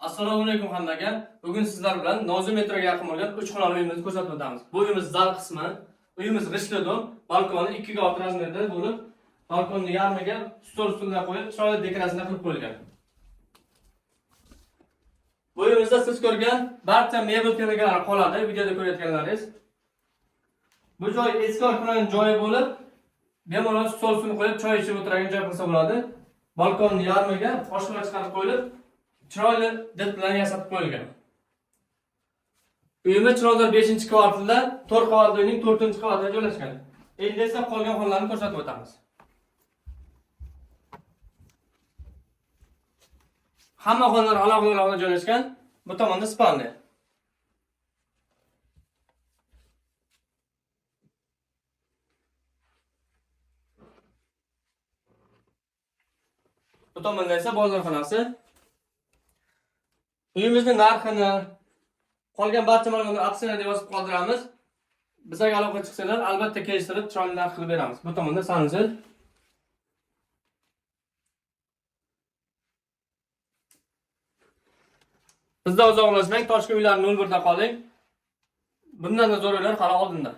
Assalomu alaykum hammaga. Bugun sizlar bilan Nozi metroga yaqin bo'lgan 3 xonali uyimizni ko'rsatib o'tamiz. Bu uyimiz zal qismi. Uyimiz g'ishtli dom, balkoni 2 ga 6 razmerda bo'lib, balkonni yarmiga stol-stullar qo'yib, chiroyli dekoratsiya qilib qo'yilgan. Bu uyimizda siz ko'rgan barcha mebel texnikalari qoladi, videoda ko'rayotganlaringiz. Bu joy eski oshxonaning joyi bo'lib, bemalol stol-stulni qo'yib, choy ichib o'tiradigan joy qilsa bo'ladi. Balkonni yarmiga oshxona chiqarib qo'yilib, chiroyli did bilan yasatib qo'yilgan. Uyimiz Chilonzor 5-kvartalda 4 qavatli uyning 4-qavatida joylashgan. Endi esa qolgan xonalarni ko'rsatib o'tamiz. Hamma xonalar alohida joylashgan. Bu tomonda spalni. Bu tomonda esa bozor xonasi. Uyimizning narxini qolgan barcha ma'lumotlarni opsiyaga yozib qoldiramiz. Bizga aloqa chiqsalar, albatta kelishtirib chiroyli narx qilib beramiz. Bu tomonda sanzil. Bizda uzoqlashmang, Toshkent uylari 01 da qoling. Bundan da zo'r uylar hali oldinda.